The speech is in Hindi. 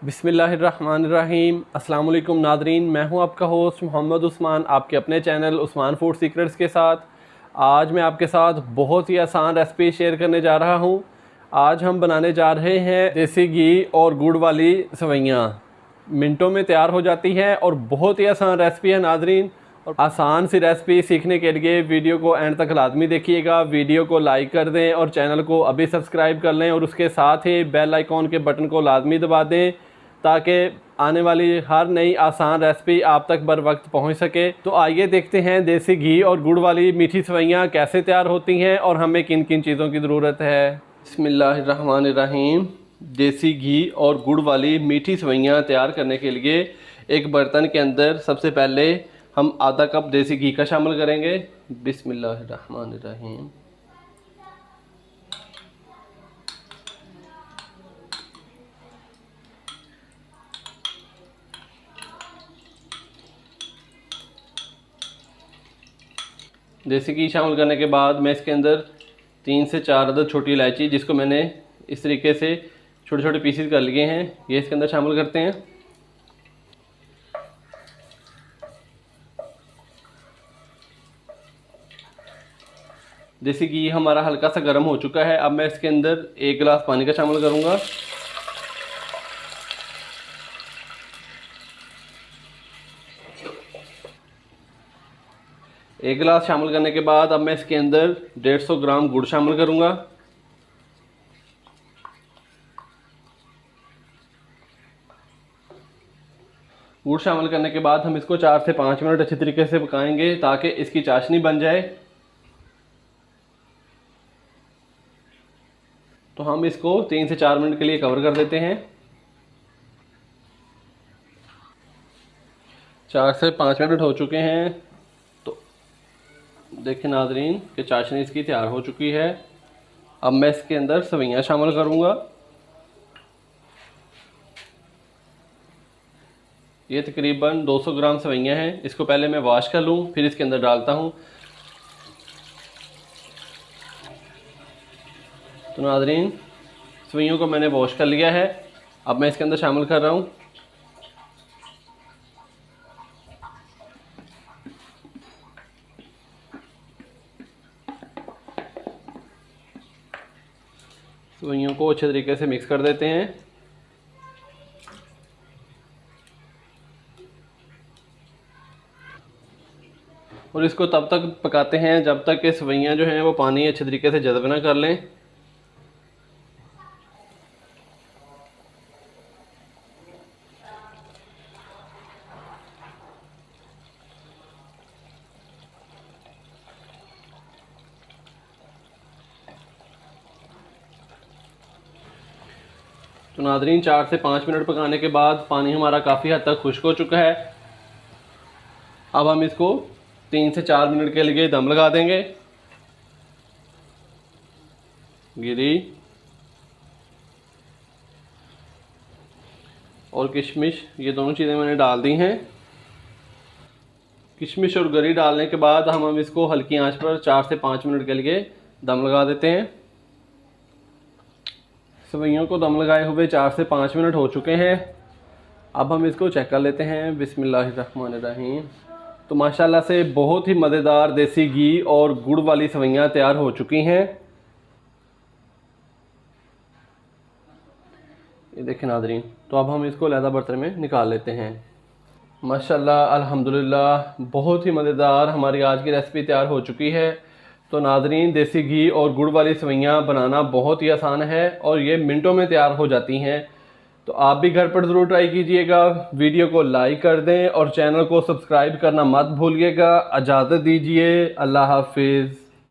बिस्मिल्लाहिर्रहमानिर्रहीम। अस्सलाम वालेकुम नादरीन, मैं हूं आपका होस्ट मोहम्मद उस्मान, आपके अपने चैनल उस्मान फूड सीक्रेट्स के साथ। आज मैं आपके साथ बहुत ही आसान रेसिपी शेयर करने जा रहा हूं। आज हम बनाने जा रहे हैं देसी घी और गुड़ वाली सेवइयाँ। मिनटों में तैयार हो जाती हैं और बहुत ही आसान रेसिपी है नादरीन। और आसान सी रेसिपी सीखने के लिए वीडियो को एंड तक लाजमी देखिएगा। वीडियो को लाइक कर दें और चैनल को अभी सब्सक्राइब कर लें और उसके साथ ही बेल आइकॉन के बटन को लाजमी दबा दें ताकि आने वाली हर नई आसान रेसिपी आप तक बर वक्त पहुँच सके। तो आइए देखते हैं देसी घी और गुड़ वाली मीठी सेवइयाँ कैसे तैयार होती हैं और हमें किन किन चीज़ों की ज़रूरत है। बिस्मिल्लाहिर्रहमानिर्रहीम। देसी घी और गुड़ वाली मीठी सेवइयाँ तैयार करने के लिए एक बर्तन के अंदर सबसे पहले हम आधा कप देसी घी का शामिल करेंगे। बिस्मिल्लाहिर्रहमानिर्रहीम। देसी घी शामिल करने के बाद मैं इसके अंदर 3 से 4 अदद छोटी इलायची, जिसको मैंने इस तरीके से छोटे छोटे पीसेस कर लिए हैं, ये इसके अंदर शामिल करते हैं। देसी घी हमारा हल्का सा गर्म हो चुका है। अब मैं इसके अंदर 1 गिलास पानी का शामिल करूँगा। एक गिलास शामिल करने के बाद अब मैं इसके अंदर 150 ग्राम गुड़ शामिल करूँगा। गुड़ शामिल करने के बाद हम इसको 4 से 5 मिनट अच्छी तरीके से पकाएंगे ताकि इसकी चाशनी बन जाए। तो हम इसको 3 से 4 मिनट के लिए कवर कर देते हैं। 4 से 5 मिनट हो चुके हैं। तो देखिए नाज़रीन कि चाशनी इसकी तैयार हो चुकी है। अब मैं इसके अंदर सेवइयाँ शामिल करूँगा। ये तकरीबन 200 ग्राम सेवइयाँ हैं। इसको पहले मैं वॉश कर लूँ, फिर इसके अंदर डालता हूँ। तो नाज़रीन सेवइयों को मैंने वॉश कर लिया है। अब मैं इसके अंदर शामिल कर रहा हूँ। सेवइयों को अच्छे तरीके से मिक्स कर देते हैं। और इसको तब तक पकाते हैं जब तक कि सेवइयाँ जो हैं वो पानी अच्छे तरीके से जज़ब ना कर लें। तो नाज़रीन 4 से 5 मिनट पकाने के बाद पानी हमारा काफ़ी हद तक खुश्क हो चुका है। अब हम इसको 3 से 4 मिनट के लिए दम लगा देंगे। गिरी और किशमिश ये दोनों चीज़ें मैंने डाल दी हैं। किशमिश और गरी डालने के बाद हम इसको हल्की आंच पर 4 से 5 मिनट के लिए दम लगा देते हैं। सेवइयों को दम लगाए हुए 4 से 5 मिनट हो चुके हैं। अब हम इसको चेक कर लेते हैं। बिस्मिल्लाहिर्रहमानिर्रहीम। तो माशाल्लाह से बहुत ही मज़ेदार देसी घी और गुड़ वाली सेवइयाँ तैयार हो चुकी हैं। ये देखें नाज़रीन। तो अब हम इसको लहदा बर्तन में निकाल लेते हैं। माशाल्लाह अल्हम्दुलिल्लाह बहुत ही मज़ेदार हमारी आज की रेसिपी तैयार हो चुकी है। तो नाज़रीन देसी घी और गुड़ वाली सेवइयाँ बनाना बहुत ही आसान है और ये मिनटों में तैयार हो जाती हैं। तो आप भी घर पर ज़रूर ट्राई कीजिएगा। वीडियो को लाइक कर दें और चैनल को सब्सक्राइब करना मत भूलिएगा। इजाज़त दीजिए। अल्लाह हाफिज़।